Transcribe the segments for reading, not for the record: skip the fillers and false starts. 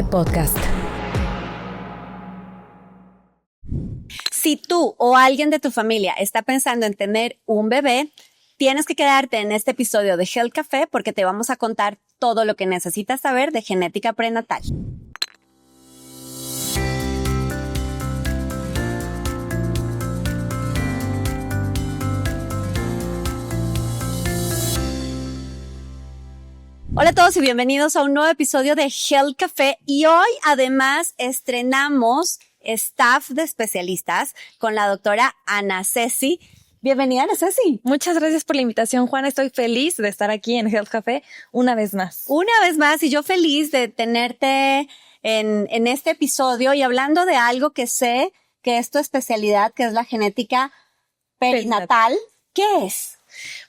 Podcast. Si tú o alguien de tu familia está pensando en tener un bebé, tienes que quedarte en este episodio de Health Café porque te vamos a contar todo lo que necesitas saber de genética prenatal. Hola a todos y bienvenidos a un nuevo episodio de Health Café. Y hoy además estrenamos staff de especialistas con la doctora Ana Ceci. Bienvenida, Ana Ceci. Muchas gracias por la invitación, Juana. Estoy feliz de estar aquí en Health Café una vez más. Una vez más, y yo feliz de tenerte en este episodio y hablando de algo que sé que es tu especialidad, que es la genética perinatal. ¿Qué es?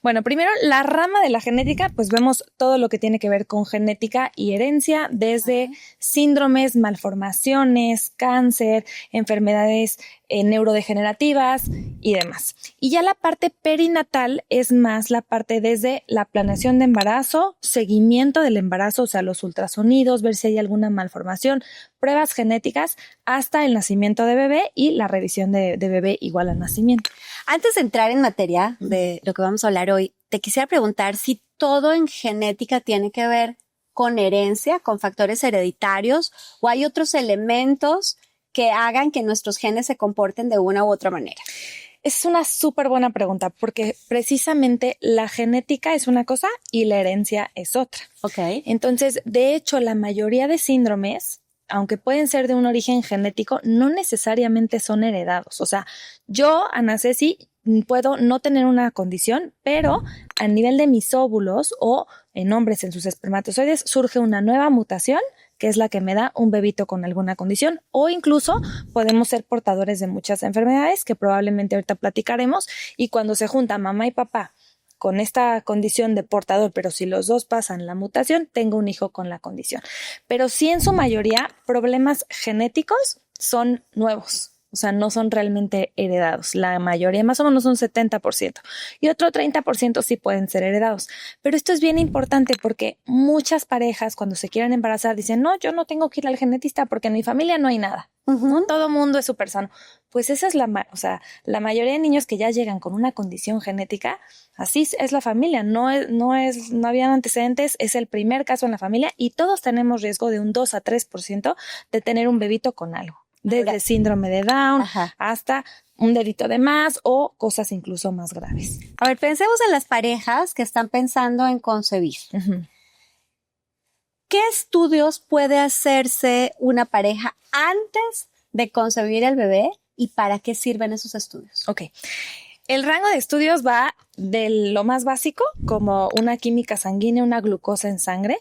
Bueno, primero, la rama de la genética, pues vemos todo lo que tiene que ver con genética y herencia, desde síndromes, malformaciones, cáncer, enfermedades neurodegenerativas y demás. Y ya la parte perinatal es más la parte desde la planeación de embarazo, seguimiento del embarazo, o sea, los ultrasonidos, ver si hay alguna malformación, pruebas genéticas, hasta el nacimiento de bebé y la revisión de bebé igual al nacimiento. Antes de entrar en materia de lo que vamos a hablar hoy, te quisiera preguntar si todo en genética tiene que ver con herencia, con factores hereditarios, o hay otros elementos que hagan que nuestros genes se comporten de una u otra manera. Es una súper buena pregunta porque precisamente la genética es una cosa y la herencia es otra. Okay. Entonces, de hecho, la mayoría de síndromes, aunque pueden ser de un origen genético, no necesariamente son heredados. O sea, yo, Ana Ceci, puedo no tener una condición, pero a nivel de mis óvulos o en hombres en sus espermatozoides surge una nueva mutación que es la que me da un bebito con alguna condición, o incluso podemos ser portadores de muchas enfermedades que probablemente ahorita platicaremos, y cuando se junta mamá y papá con esta condición de portador, pero si los dos pasan la mutación, tengo un hijo con la condición. Pero sí, en su mayoría, problemas genéticos son nuevos. O sea, no son realmente heredados. La mayoría, más o menos un 70%. Y otro 30% sí pueden ser heredados. Pero esto es bien importante porque muchas parejas cuando se quieren embarazar dicen, no, yo no tengo que ir al genetista porque en mi familia no hay nada. ¿No? Todo mundo es súper sano. Pues esa es la mayoría de niños que ya llegan con una condición genética, así es la familia. No habían antecedentes, es el primer caso en la familia y todos tenemos riesgo de un 2 a 3% de tener un bebito con algo. Desde síndrome de Down hasta un dedito de más o cosas incluso más graves. A ver, pensemos en las parejas que están pensando en concebir. ¿Qué estudios puede hacerse una pareja antes de concebir el bebé y para qué sirven esos estudios? Ok. El rango de estudios va de lo más básico, como una química sanguínea, una glucosa en sangre,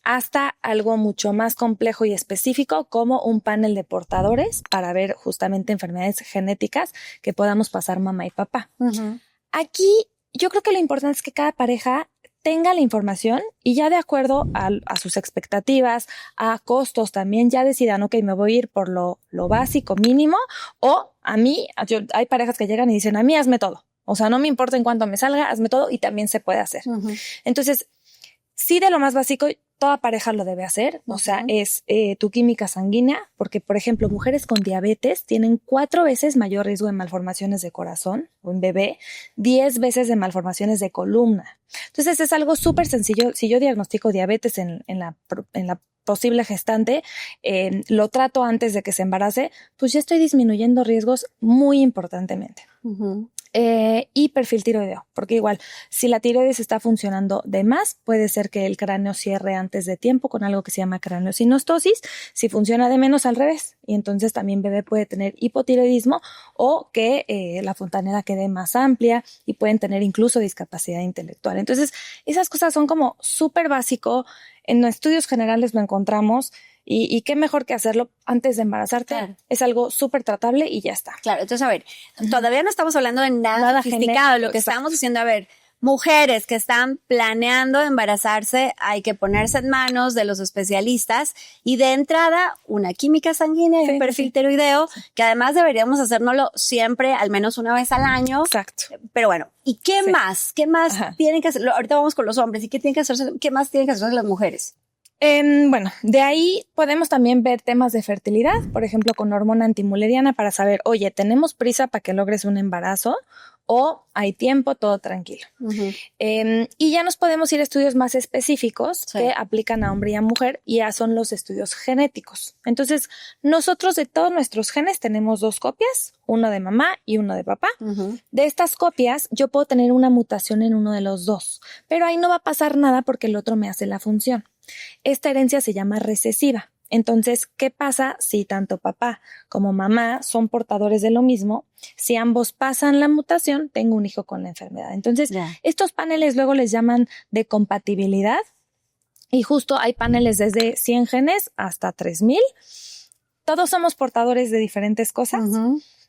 hasta algo mucho más complejo y específico como un panel de portadores para ver justamente enfermedades genéticas que podamos pasar mamá y papá. Aquí yo creo que lo importante es que cada pareja tenga la información y ya de acuerdo a sus expectativas, a costos también, ya decidan, ok, me voy a ir por lo básico mínimo, o a mí, hay parejas que llegan y dicen, a mí hazme todo. O sea, no me importa en cuánto me salga, hazme todo y también se puede hacer. Entonces, sí, de lo más básico, toda pareja lo debe hacer, o sea, es tu química sanguínea, porque, por ejemplo, mujeres con diabetes tienen 4 veces mayor riesgo de malformaciones de corazón o en bebé, 10 veces de malformaciones de columna. Entonces, es algo súper sencillo. Si yo diagnostico diabetes en la posible gestante, lo trato antes de que se embarace, pues ya estoy disminuyendo riesgos muy importantemente. Y perfil tiroideo, porque igual, si la tiroides está funcionando de más, puede ser que el cráneo cierre antes de tiempo con algo que se llama craneosinostosis. Si funciona de menos, al revés. Y entonces también bebé puede tener hipotiroidismo o que la fontanera quede más amplia y pueden tener incluso discapacidad intelectual. Entonces, esas cosas son como súper básico. En estudios generales lo encontramos. Y qué mejor que hacerlo antes de embarazarte. Claro. Es algo súper tratable y ya está. Claro, entonces a ver, todavía no estamos hablando de nada sofisticado. Lo que estamos diciendo, a ver, mujeres que están planeando embarazarse, hay que ponerse en manos de los especialistas y de entrada una química sanguínea y un perfil tiroideo, que además deberíamos hacérnoslo siempre, al menos una vez al año. Exacto. Pero bueno, ¿y qué más? ¿Qué más tienen que hacer? Ahorita vamos con los hombres. ¿Y qué más tienen que hacer las mujeres? Bueno, de ahí podemos también ver temas de fertilidad, por ejemplo, con hormona antimuleriana para saber, oye, ¿tenemos prisa para que logres un embarazo? O hay tiempo, todo tranquilo. Y ya nos podemos ir a estudios más específicos que aplican a hombre y a mujer, y ya son los estudios genéticos. Entonces, nosotros de todos nuestros genes tenemos 2 copias, uno de mamá y uno de papá. De estas copias, yo puedo tener una mutación en uno de los 2, pero ahí no va a pasar nada porque el otro me hace la función. Esta herencia se llama recesiva. Entonces, ¿qué pasa si tanto papá como mamá son portadores de lo mismo? Si ambos pasan la mutación, tengo un hijo con la enfermedad. Entonces, estos paneles luego les llaman de compatibilidad, y justo hay paneles desde 100 genes hasta 3000. Todos somos portadores de diferentes cosas.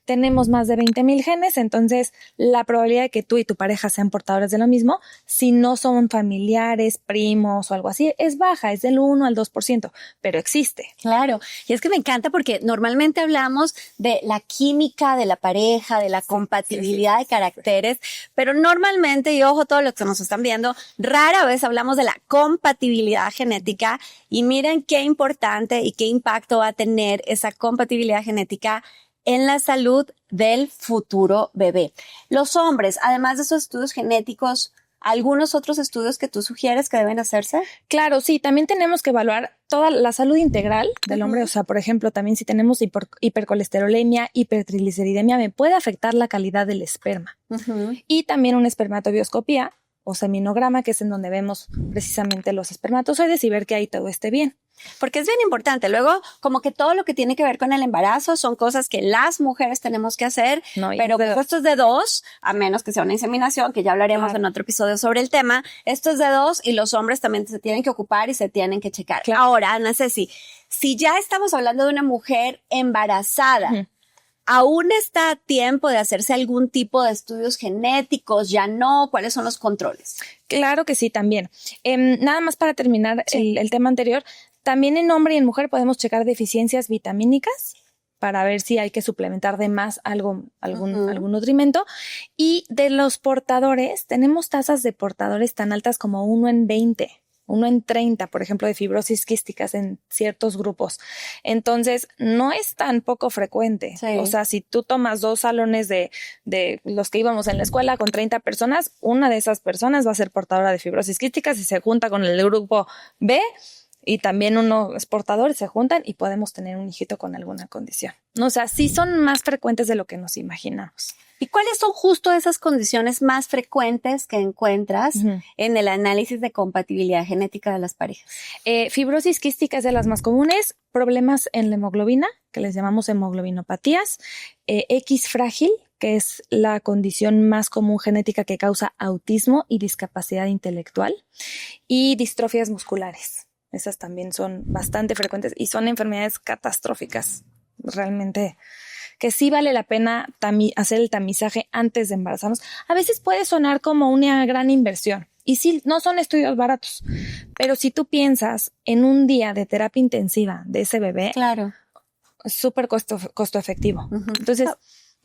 Tenemos más de 20,000 genes, entonces la probabilidad de que tú y tu pareja sean portadores de lo mismo, si no son familiares, primos o algo así, es baja, es del 1 al 2%, pero existe. Claro, y es que me encanta porque normalmente hablamos de la química de la pareja, de la compatibilidad de caracteres, pero normalmente, y ojo todos los que nos están viendo, rara vez hablamos de la compatibilidad genética, y miren qué importante y qué impacto va a tener esa compatibilidad genética en la salud del futuro bebé. Los hombres, además de esos estudios genéticos, ¿algunos otros estudios que tú sugieres que deben hacerse? Claro, sí, también tenemos que evaluar toda la salud integral del hombre. O sea, por ejemplo, también si tenemos hipercolesterolemia, hipertrigliceridemia, me puede afectar la calidad del esperma. Y también una espermatobioscopía o seminograma, que es en donde vemos precisamente los espermatozoides y ver que ahí todo esté bien. Porque es bien importante. Luego, como que todo lo que tiene que ver con el embarazo son cosas que las mujeres tenemos que hacer, pero pues esto es de 2, a menos que sea una inseminación, que ya hablaremos en otro episodio sobre el tema. Esto es de 2 y los hombres también se tienen que ocupar y se tienen que checar. Ahora, Ana Ceci, si ya estamos hablando de una mujer embarazada, ¿aún está a tiempo de hacerse algún tipo de estudios genéticos? ¿Ya no? ¿Cuáles son los controles? Claro que sí, también. Nada más para terminar el tema anterior, también en hombre y en mujer podemos checar deficiencias vitamínicas para ver si hay que suplementar de más algún nutrimento. Y de los portadores, tenemos tasas de portadores tan altas como 1 en 20. 1 en 30, por ejemplo, de fibrosis quísticas en ciertos grupos. Entonces, no es tan poco frecuente. O sea, si tú tomas 2 salones de los que íbamos en la escuela con 30 personas, una de esas personas va a ser portadora de fibrosis quísticas y se junta con el grupo B, y también unos portadores se juntan y podemos tener un hijito con alguna condición. O sea, sí son más frecuentes de lo que nos imaginamos. ¿Y cuáles son justo esas condiciones más frecuentes que encuentras en el análisis de compatibilidad genética de las parejas? Fibrosis quística es de las más comunes, problemas en la hemoglobina, que les llamamos hemoglobinopatías, X frágil, que es la condición más común genética que causa autismo y discapacidad intelectual, y distrofias musculares. Esas también son bastante frecuentes y son enfermedades catastróficas, realmente, que sí vale la pena hacer el tamizaje antes de embarazarnos. A veces puede sonar como una gran inversión, y sí, no son estudios baratos, pero si tú piensas en un día de terapia intensiva de ese bebé, es súper costo efectivo. Entonces,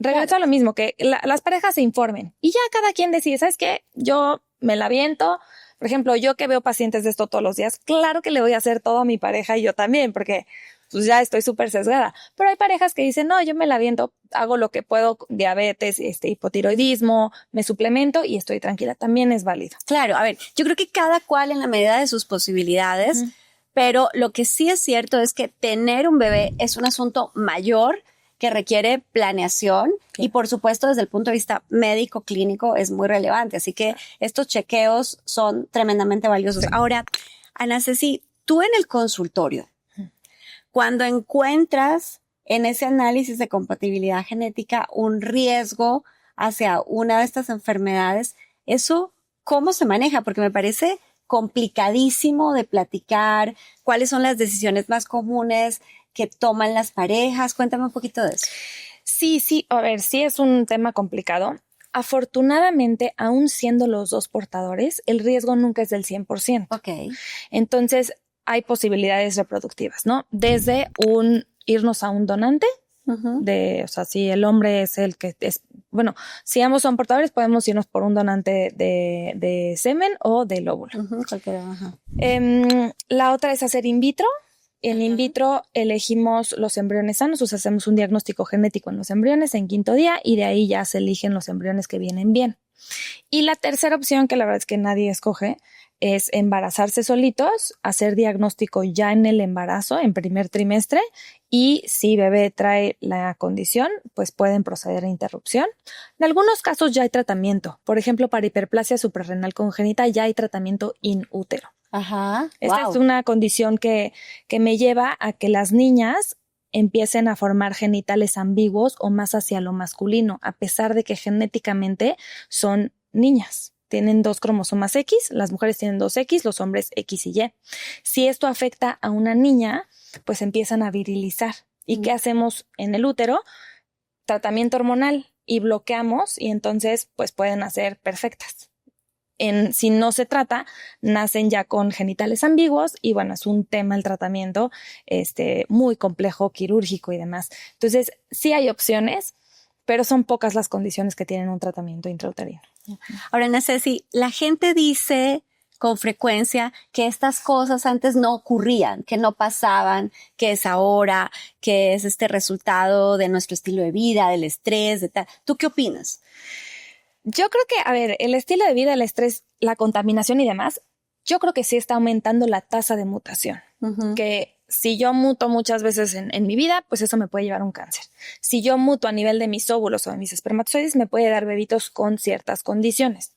regreso a lo mismo, que las parejas se informen y ya cada quien decide, ¿sabes qué? Yo me la aviento. Por ejemplo, yo que veo pacientes de esto todos los días, claro que le voy a hacer todo a mi pareja y yo también, porque pues ya estoy súper sesgada. Pero hay parejas que dicen, no, yo me la aviento, hago lo que puedo, diabetes, hipotiroidismo, me suplemento y estoy tranquila. También es válido. Claro, a ver, yo creo que cada cual en la medida de sus posibilidades, pero lo que sí es cierto es que tener un bebé es un asunto mayor que requiere planeación y por supuesto desde el punto de vista médico clínico es muy relevante, así que estos chequeos son tremendamente valiosos. Ahora, Ana Ceci, tú en el consultorio, cuando encuentras en ese análisis de compatibilidad genética un riesgo hacia una de estas enfermedades, ¿eso cómo se maneja? Porque me parece complicadísimo de platicar, cuáles son las decisiones más comunes que toman las parejas. Cuéntame un poquito de eso. Sí, a ver, sí es un tema complicado. Afortunadamente, aún siendo los 2 portadores, el riesgo nunca es del 100%. Entonces, hay posibilidades reproductivas, ¿no? Desde irnos a un donante o sea, si el hombre es el que es, bueno, si ambos son portadores, podemos irnos por un donante de semen o de óvulo. Cualquiera, La otra es hacer in vitro. En in vitro elegimos los embriones sanos, o sea, hacemos un diagnóstico genético en los embriones en 5º día y de ahí ya se eligen los embriones que vienen bien. Y la tercera opción, que la verdad es que nadie escoge, es embarazarse solitos, hacer diagnóstico ya en el embarazo, en primer trimestre, y si bebé trae la condición, pues pueden proceder a interrupción. En algunos casos ya hay tratamiento. Por ejemplo, para hiperplasia suprarrenal congénita ya hay tratamiento in útero. Esta es una condición que me lleva a que las niñas empiecen a formar genitales ambiguos o más hacia lo masculino, a pesar de que genéticamente son niñas. Tienen 2 cromosomas X, las mujeres tienen 2 X, los hombres X y Y. Si esto afecta a una niña, pues empiezan a virilizar. ¿Y qué hacemos en el útero? Tratamiento hormonal y bloqueamos y entonces pues pueden nacer perfectas. Si no se trata, nacen ya con genitales ambiguos y bueno, es un tema el tratamiento muy complejo, quirúrgico y demás. Entonces, sí hay opciones, pero son pocas las condiciones que tienen un tratamiento intrauterino. Ahora, Naceci, la gente dice con frecuencia que estas cosas antes no ocurrían, que no pasaban, que es ahora, que es resultado de nuestro estilo de vida, del estrés, de tal. ¿Tú qué opinas? Yo creo que, a ver, el estilo de vida, el estrés, la contaminación y demás, yo creo que sí está aumentando la tasa de mutación. Que si yo muto muchas veces en mi vida, pues eso me puede llevar a un cáncer. Si yo muto a nivel de mis óvulos o de mis espermatozoides, me puede dar bebitos con ciertas condiciones.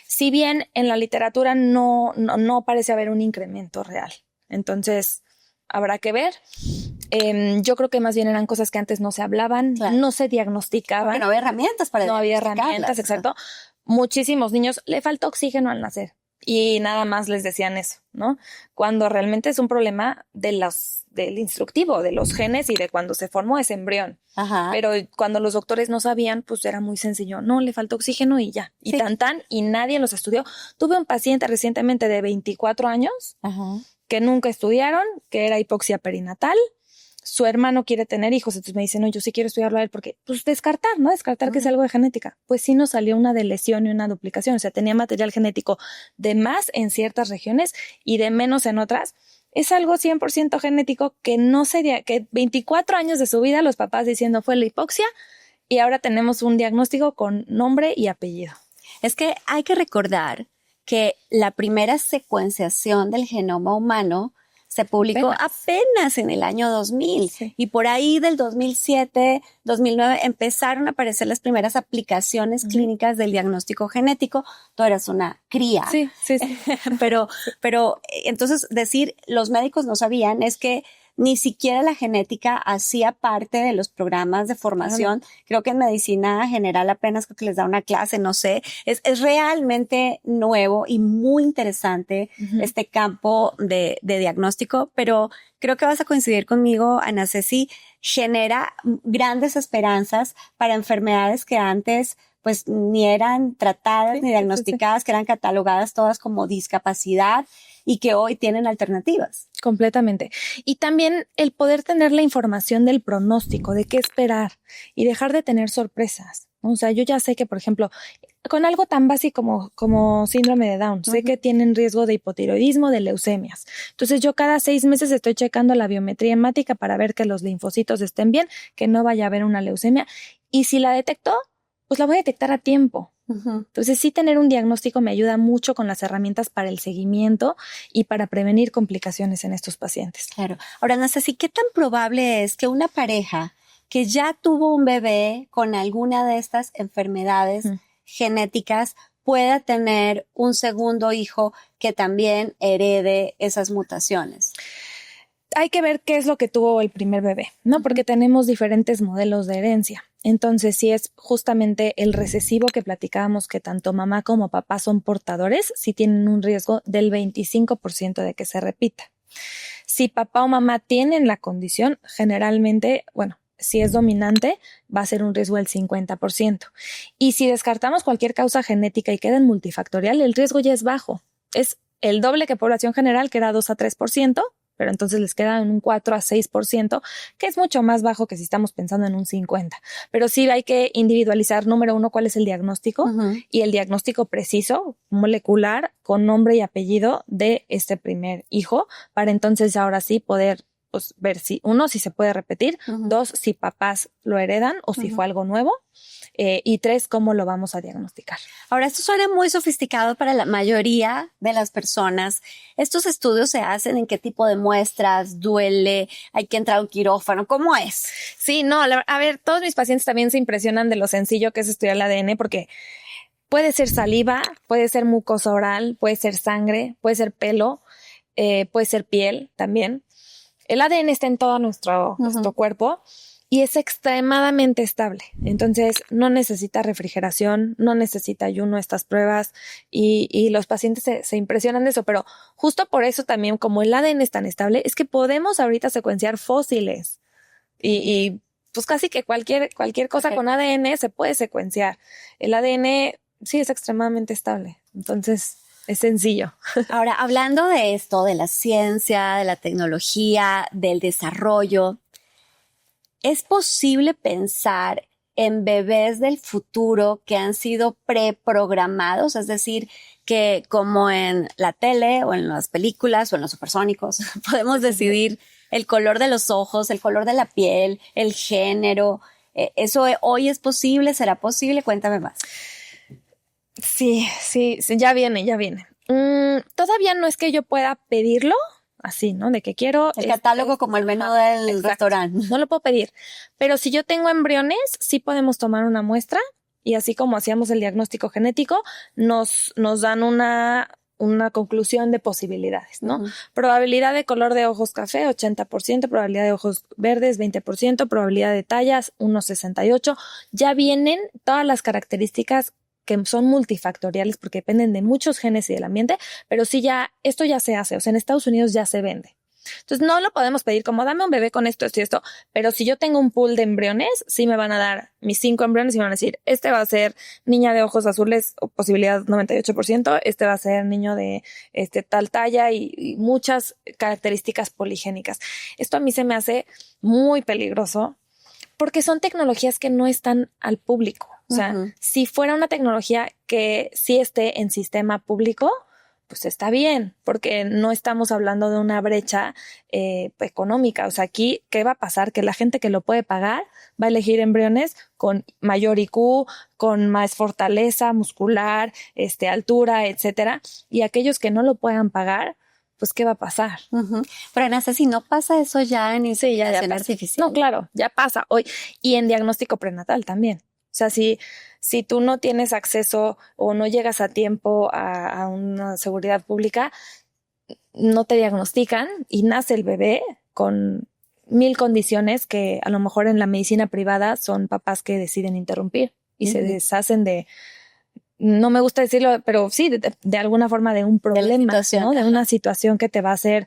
Si bien en la literatura no parece haber un incremento real. Entonces, habrá que ver. Yo creo que más bien eran cosas que antes no se hablaban, no se diagnosticaban. Porque no había herramientas para No había herramientas, exacto. Muchísimos niños le falta oxígeno al nacer y nada más les decían eso, ¿no? Cuando realmente es un problema del instructivo, de los genes y de cuando se formó ese embrión. Pero cuando los doctores no sabían, pues era muy sencillo. No, le falta oxígeno y ya. Y y nadie los estudió. Tuve un paciente recientemente de 24 años que nunca estudiaron, que era hipoxia perinatal. Su hermano quiere tener hijos, entonces me dice, no, yo sí quiero estudiarlo a él porque, pues descartar, ¿no? Descartar que es algo de genética. Pues sí nos salió una de lesión y una duplicación, o sea, tenía material genético de más en ciertas regiones y de menos en otras. Es algo 100% genético que que 24 años de su vida los papás diciendo fue la hipoxia y ahora tenemos un diagnóstico con nombre y apellido. Es que hay que recordar que la primera secuenciación del genoma humano se publicó apenas en el año 2000 y por ahí del 2007, 2009 empezaron a aparecer las primeras aplicaciones clínicas del diagnóstico genético. Tú eras una cría. Sí. Pero entonces decir los médicos no sabían es que ni siquiera la genética hacía parte de los programas de formación. Creo que en medicina general apenas creo que les da una clase, no sé. Es realmente nuevo y muy interesante este campo de diagnóstico, pero creo que vas a coincidir conmigo, Ana Ceci, genera grandes esperanzas para enfermedades que antes pues ni eran tratadas ni diagnosticadas, que eran catalogadas todas como discapacidad y que hoy tienen alternativas. Completamente. Y también el poder tener la información del pronóstico, de qué esperar y dejar de tener sorpresas. O sea, yo ya sé que, por ejemplo, con algo tan básico como síndrome de Down, sé que tienen riesgo de hipotiroidismo, de leucemias. Entonces yo cada 6 meses estoy checando la biometría hemática para ver que los linfocitos estén bien, que no vaya a haber una leucemia. Y si la detecto, pues la voy a detectar a tiempo. Entonces sí, tener un diagnóstico me ayuda mucho con las herramientas para el seguimiento y para prevenir complicaciones en estos pacientes. Claro. Ahora, Naceci, ¿qué tan probable es que una pareja que ya tuvo un bebé con alguna de estas enfermedades genéticas pueda tener un segundo hijo que también herede esas mutaciones? Hay que ver qué es lo que tuvo el primer bebé, ¿no? Porque tenemos diferentes modelos de herencia. Entonces, si es justamente el recesivo que platicábamos, que tanto mamá como papá son portadores, sí tienen un riesgo del 25% de que se repita. Si papá o mamá tienen la condición, generalmente, bueno, si es dominante, va a ser un riesgo del 50%. Y si descartamos cualquier causa genética y queda en multifactorial, el riesgo ya es bajo. Es el doble que población general, que era 2 a 3%, pero entonces les queda en un 4 a 6%, que es mucho más bajo que si estamos pensando en un 50%. Pero sí hay que individualizar, número uno, cuál es el diagnóstico y el diagnóstico preciso, molecular, con nombre y apellido de este primer hijo, para entonces ahora sí poder pues, ver si, uno, si se puede repetir, dos, si papás lo heredan o si fue algo nuevo, y tres, cómo lo vamos a diagnosticar. Ahora, esto suena muy sofisticado para la mayoría de las personas. ¿Estos estudios se hacen en qué tipo de muestras? ¿Duele? ¿Hay que entrar a un quirófano? ¿Cómo es? Sí, no, a ver, todos mis pacientes también se impresionan de lo sencillo que es estudiar el ADN, porque puede ser saliva, puede ser mucosa oral, puede ser sangre, puede ser pelo, puede ser piel también. El ADN está en todo nuestro cuerpo y es extremadamente estable. Entonces, no necesita refrigeración, no necesita ayuno estas pruebas y los pacientes se impresionan de eso. Pero justo por eso también, como el ADN es tan estable, es que podemos ahorita secuenciar fósiles y pues casi que cualquier cosa con ADN se puede secuenciar. El ADN sí es extremadamente estable. Entonces, es sencillo. Ahora, hablando de esto, de la ciencia, de la tecnología, del desarrollo, ¿es posible pensar en bebés del futuro que han sido preprogramados? Es decir, que como en la tele o en las películas o en los supersónicos podemos decidir el color de los ojos, el color de la piel, el género. ¿Eso hoy es posible? ¿Será posible? Cuéntame más. Sí, ya viene. Todavía no es que yo pueda pedirlo así, ¿no? De que quiero... El catálogo como el menú del restaurante. No lo puedo pedir. Pero si yo tengo embriones, sí podemos tomar una muestra y así como hacíamos el diagnóstico genético, nos dan una conclusión de posibilidades, ¿no? Probabilidad de color de ojos café, 80%, probabilidad de ojos verdes, 20%, probabilidad de tallas, 1,68. Ya vienen todas las características que son multifactoriales porque dependen de muchos genes y del ambiente, pero sí esto ya se hace, o sea, en Estados Unidos ya se vende. Entonces no lo podemos pedir como dame un bebé con esto y esto, pero si yo tengo un pool de embriones, sí me van a dar mis 5 embriones y me van a decir, este va a ser niña de ojos azules, o posibilidad 98%, este va a ser niño de tal talla y muchas características poligénicas. Esto a mí se me hace muy peligroso porque son tecnologías que no están al público. O sea, si fuera una tecnología que sí esté en sistema público, pues está bien, porque no estamos hablando de una brecha económica. O sea, aquí, ¿qué va a pasar? Que la gente que lo puede pagar va a elegir embriones con mayor IQ, con más fortaleza muscular, altura, etcétera. Y aquellos que no lo puedan pagar, pues, ¿qué va a pasar? Pero Anastasía, si no pasa eso ya en inseminación artificial. No, claro, ya pasa hoy. Y en diagnóstico prenatal también. O sea, si tú no tienes acceso o no llegas a tiempo a una seguridad pública, no te diagnostican y nace el bebé con 1000 condiciones que a lo mejor en la medicina privada son papás que deciden interrumpir y se deshacen de, no me gusta decirlo, pero sí, de alguna forma de un problema, ¿no? De una situación que te va a hacer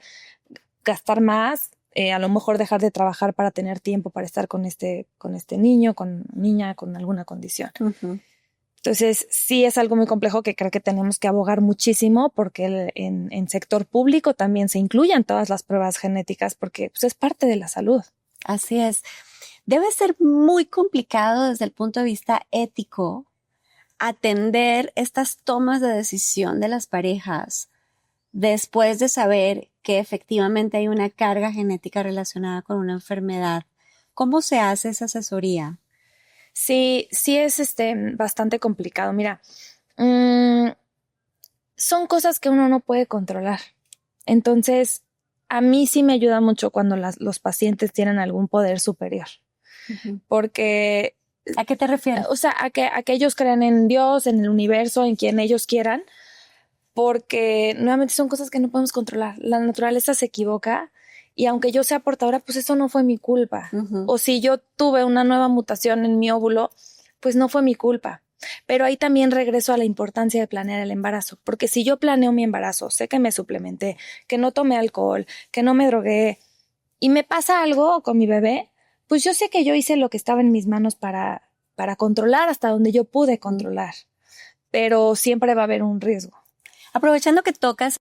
gastar más, a lo mejor dejar de trabajar para tener tiempo para estar con este niño, con niña, con alguna condición. Entonces, sí es algo muy complejo que creo que tenemos que abogar muchísimo porque en sector público también se incluyan todas las pruebas genéticas porque pues, es parte de la salud. Así es. Debe ser muy complicado desde el punto de vista ético atender estas tomas de decisión de las parejas después de saber que efectivamente hay una carga genética relacionada con una enfermedad. ¿Cómo se hace esa asesoría? Sí es bastante complicado. Mira, son cosas que uno no puede controlar. Entonces, a mí sí me ayuda mucho cuando los pacientes tienen algún poder superior. Porque... ¿A qué te refieres? O sea, a que ellos crean en Dios, en el universo, en quien ellos quieran, porque nuevamente son cosas que no podemos controlar. La naturaleza se equivoca y aunque yo sea portadora, pues eso no fue mi culpa. O si yo tuve una nueva mutación en mi óvulo, pues no fue mi culpa. Pero ahí también regreso a la importancia de planear el embarazo, porque si yo planeo mi embarazo, sé que me suplementé, que no tomé alcohol, que no me drogué y me pasa algo con mi bebé, pues yo sé que yo hice lo que estaba en mis manos para controlar hasta donde yo pude controlar, pero siempre va a haber un riesgo. Aprovechando que tocas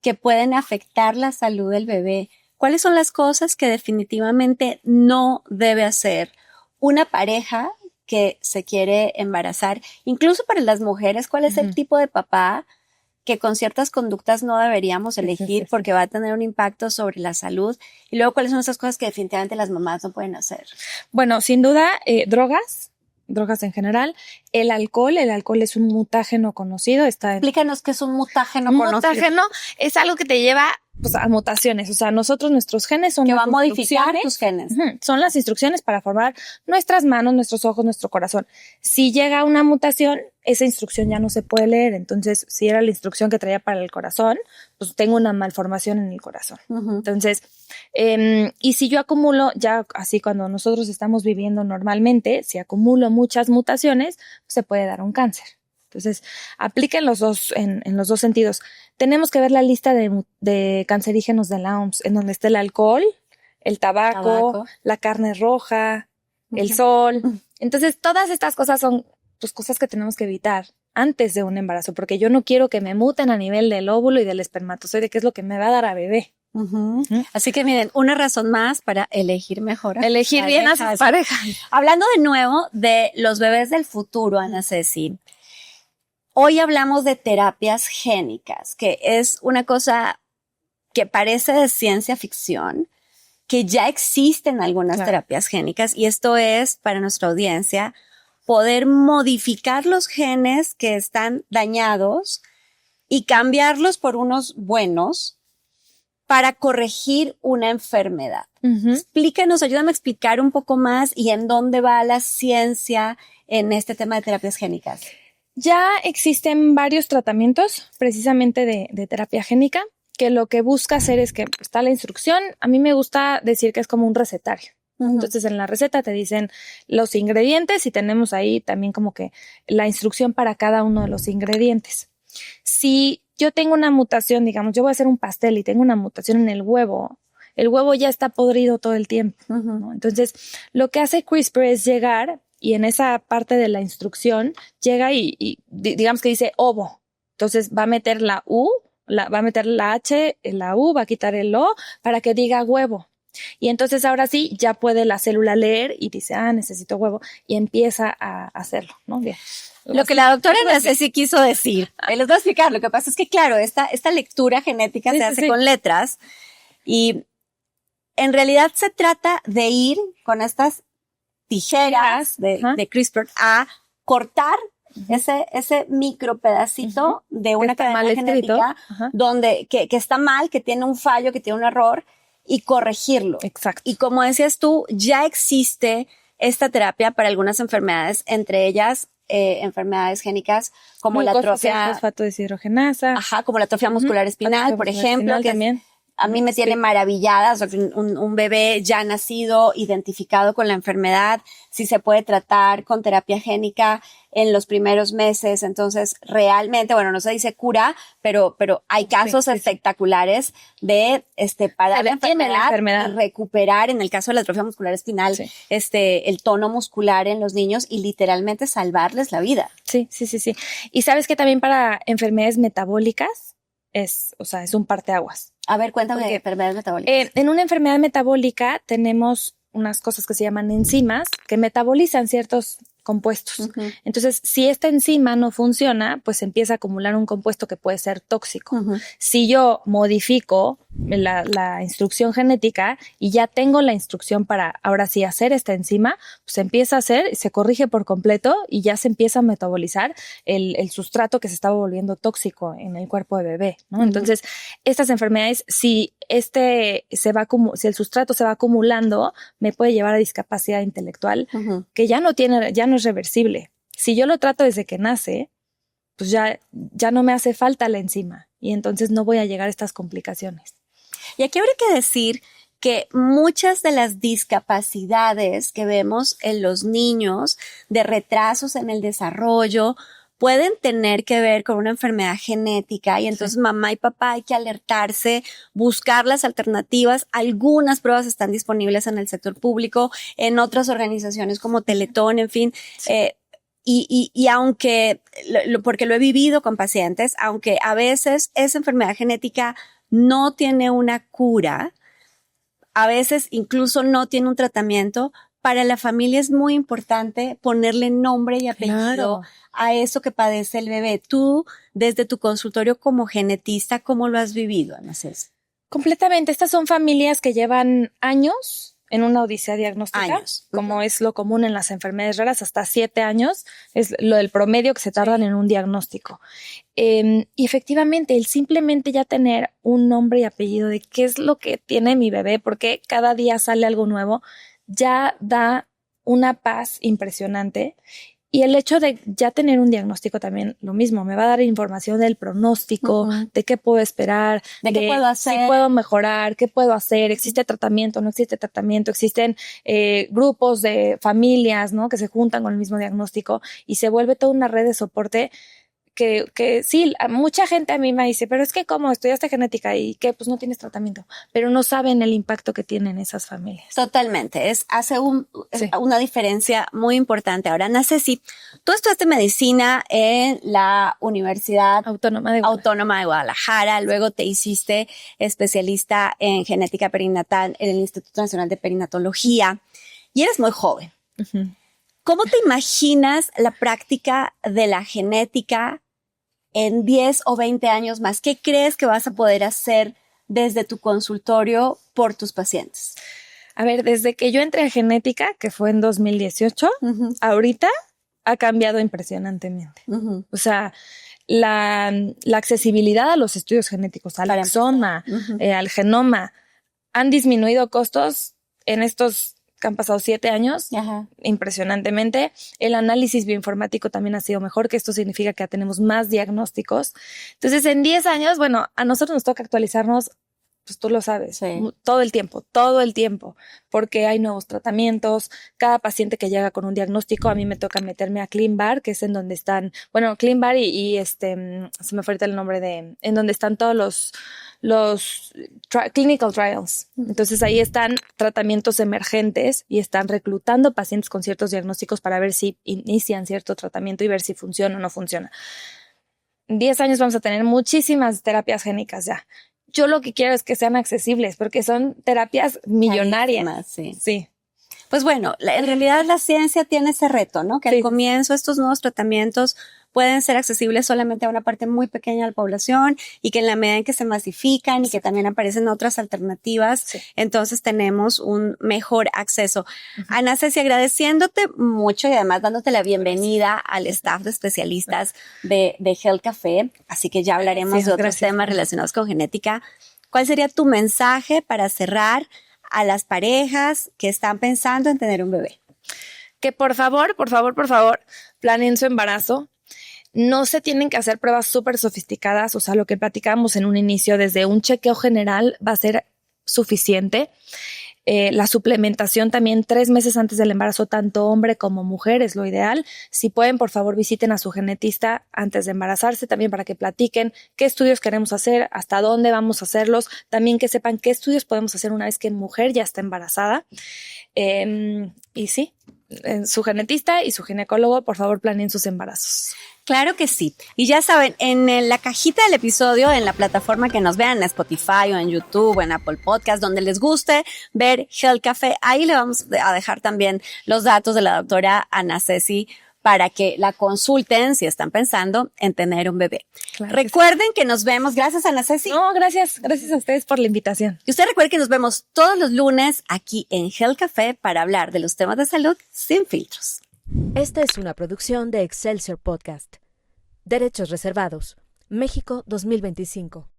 que pueden afectar la salud del bebé. ¿Cuáles son las cosas que definitivamente no debe hacer una pareja que se quiere embarazar? Incluso para las mujeres, ¿cuál es el tipo de papá que con ciertas conductas no deberíamos elegir porque va a tener un impacto sobre la salud? Y luego, ¿cuáles son esas cosas que definitivamente las mamás no pueden hacer? Bueno, sin duda, drogas en general. El alcohol es un mutágeno conocido. Explícanos qué es un mutágeno conocido. Mutágeno es algo que te lleva pues, a mutaciones. O sea, nuestros genes son que va a modificar tus genes. Son las instrucciones para formar nuestras manos, nuestros ojos, nuestro corazón. Si llega una mutación, esa instrucción ya no se puede leer. Entonces, si era la instrucción que traía para el corazón, pues tengo una malformación en el corazón. Entonces, y si yo acumulo, ya así cuando nosotros estamos viviendo normalmente, si acumulo muchas mutaciones, se puede dar un cáncer. Entonces, apliquen los dos en los dos sentidos. Tenemos que ver la lista de cancerígenos de la OMS, en donde está el alcohol, el tabaco, la carne roja, el sol. Entonces, todas estas cosas son pues, cosas que tenemos que evitar antes de un embarazo, porque yo no quiero que me muten a nivel del óvulo y del espermatozoide, que es lo que me va a dar a bebé. Así que miren, una razón más para elegir mejor. Elegir bien a sus parejas. Hablando de nuevo de los bebés del futuro, Ana Ceci. Hoy hablamos de terapias génicas, que es una cosa que parece de ciencia ficción, que ya existen algunas terapias génicas, y esto es, para nuestra audiencia, poder modificar los genes que están dañados y cambiarlos por unos buenos para corregir una enfermedad. Explícanos, ayúdame a explicar un poco más y en dónde va la ciencia en este tema de terapias génicas. Ya existen varios tratamientos precisamente de terapia génica, que lo que busca hacer es que está la instrucción. A mí me gusta decir que es como un recetario. Entonces en la receta te dicen los ingredientes y tenemos ahí también como que la instrucción para cada uno de los ingredientes. Si yo tengo una mutación, digamos, yo voy a hacer un pastel y tengo una mutación en el huevo ya está podrido todo el tiempo, ¿no? Entonces lo que hace CRISPR es llegar y en esa parte de la instrucción llega y digamos que dice ovo. Entonces va a meter la U, va a meter la H, la U, va a quitar el O para que diga huevo. Y entonces ahora sí ya puede la célula leer y dice, necesito huevo, y empieza a hacerlo, ¿no? Bien. Lo que la doctora Ana Ceci quiso decir. Les voy a explicar. Lo que pasa es que, claro, esta lectura genética se hace con letras y en realidad se trata de ir con estas tijeras de CRISPR a cortar ese micro pedacito de una cadena genética donde que está mal, que tiene un fallo, que tiene un error, y corregirlo. Exacto. Y como decías tú, ya existe esta terapia para algunas enfermedades, entre ellas enfermedades génicas como la atrofia fosfato deshidrogenasa. Como la atrofia muscular espinal, por ejemplo, que también. A mí me tiene maravillada, o sea, un bebé ya nacido, identificado con la enfermedad, si se puede tratar con terapia génica en los primeros meses. Entonces, realmente, bueno, no se dice cura, pero hay casos espectaculares de parar la enfermedad, recuperar, en el caso de la atrofia muscular espinal, el tono muscular en los niños y literalmente salvarles la vida. Sí. Y sabes que también para enfermedades metabólicas es un parteaguas. A ver, cuéntame de enfermedades metabólicas. En una enfermedad metabólica tenemos unas cosas que se llaman enzimas que metabolizan ciertos compuestos. Entonces, si esta enzima no funciona, pues empieza a acumular un compuesto que puede ser tóxico. Si yo modifico la instrucción genética y ya tengo la instrucción para ahora sí hacer esta enzima, pues empieza a hacer, se corrige por completo y ya se empieza a metabolizar el sustrato que se estaba volviendo tóxico en el cuerpo de bebé, ¿no? Entonces, estas enfermedades, si el sustrato se va acumulando, me puede llevar a discapacidad intelectual que ya no es reversible. Si yo lo trato desde que nace, pues ya no me hace falta la enzima y entonces no voy a llegar a estas complicaciones. Y aquí habría que decir que muchas de las discapacidades que vemos en los niños, de retrasos en el desarrollo, pueden tener que ver con una enfermedad genética y entonces mamá y papá hay que alertarse, buscar las alternativas. Algunas pruebas están disponibles en el sector público, en otras organizaciones como Teletón, en fin. Y aunque, porque lo he vivido con pacientes, aunque a veces esa enfermedad genética no tiene una cura, a veces incluso no tiene un tratamiento, para la familia es muy importante ponerle nombre y apellido a eso que padece el bebé. Tú, desde tu consultorio como genetista, ¿cómo lo has vivido, Ana Ceci? Completamente. Estas son familias que llevan años en una odisea diagnóstica, como es lo común en las enfermedades raras, hasta 7 años es lo del promedio que se tardan en un diagnóstico. Y efectivamente, el simplemente ya tener un nombre y apellido de qué es lo que tiene mi bebé, porque cada día sale algo nuevo, ya da una paz impresionante. Y el hecho de ya tener un diagnóstico también, lo mismo, me va a dar información del pronóstico, de qué puedo esperar, de qué puedo hacer, si puedo mejorar, qué puedo hacer, existe tratamiento, no existe tratamiento, existen grupos de familias, ¿no? Que se juntan con el mismo diagnóstico y se vuelve toda una red de soporte que sí, mucha gente a mí me dice, pero es que ¿cómo estudiaste genética y que pues no tienes tratamiento? Pero no saben el impacto que tienen esas familias. Totalmente, hace una diferencia muy importante. Ahora, Ana Ceci, tú estudiaste medicina en la Universidad Autónoma de Guadalajara, luego te hiciste especialista en genética perinatal en el Instituto Nacional de Perinatología y eres muy joven. ¿Cómo te imaginas la práctica de la genética en 10 o 20 años más? ¿Qué crees que vas a poder hacer desde tu consultorio por tus pacientes? A ver, desde que yo entré a genética, que fue en 2018, ahorita ha cambiado impresionantemente. O sea, la accesibilidad a los estudios genéticos, al exoma, al genoma, han disminuido costos en estos que han pasado 7 años, impresionantemente. El análisis bioinformático también ha sido mejor, que esto significa que ya tenemos más diagnósticos. Entonces, en 10 años, bueno, a nosotros nos toca actualizarnos, pues tú lo sabes, todo el tiempo, porque hay nuevos tratamientos. Cada paciente que llega con un diagnóstico, a mí me toca meterme a ClinVar, que es en donde están, bueno, ClinVar y se me fue ahorita el nombre en donde están todos los clinical trials. Entonces ahí están tratamientos emergentes y están reclutando pacientes con ciertos diagnósticos para ver si inician cierto tratamiento y ver si funciona o no funciona. En 10 años vamos a tener muchísimas terapias génicas ya. Yo lo que quiero es que sean accesibles porque son terapias millonarias. Sí. Pues bueno, en realidad la ciencia tiene ese reto, ¿no? Que al comienzo estos nuevos tratamientos pueden ser accesibles solamente a una parte muy pequeña de la población y que en la medida en que se masifican y que también aparecen otras alternativas, entonces tenemos un mejor acceso. Ana Ceci, agradeciéndote mucho y además dándote la bienvenida al staff de especialistas de Health Café, así que ya hablaremos de otros temas relacionados con genética. ¿Cuál sería tu mensaje para cerrar a las parejas que están pensando en tener un bebé? Que por favor, planeen su embarazo. No se tienen que hacer pruebas súper sofisticadas, o sea, lo que platicábamos en un inicio, desde un chequeo general va a ser suficiente. La suplementación también 3 meses antes del embarazo, tanto hombre como mujer, es lo ideal. Si pueden, por favor, visiten a su genetista antes de embarazarse, también para que platiquen qué estudios queremos hacer, hasta dónde vamos a hacerlos, también que sepan qué estudios podemos hacer una vez que mujer ya está embarazada. Y sí, su genetista y su ginecólogo, por favor, planeen sus embarazos. Claro que sí. Y ya saben, en la cajita del episodio, en la plataforma que nos vean, en Spotify o en YouTube o en Apple Podcast, donde les guste ver Health Café, ahí le vamos a dejar también los datos de la doctora Ana Ceci para que la consulten si están pensando en tener un bebé. Claro. Recuerden que nos vemos. Gracias, Ana Ceci. No, gracias a ustedes por la invitación. Y usted recuerde que nos vemos todos los lunes aquí en Health Café para hablar de los temas de salud sin filtros. Esta es una producción de Excelsior Podcast. Derechos reservados. México 2025.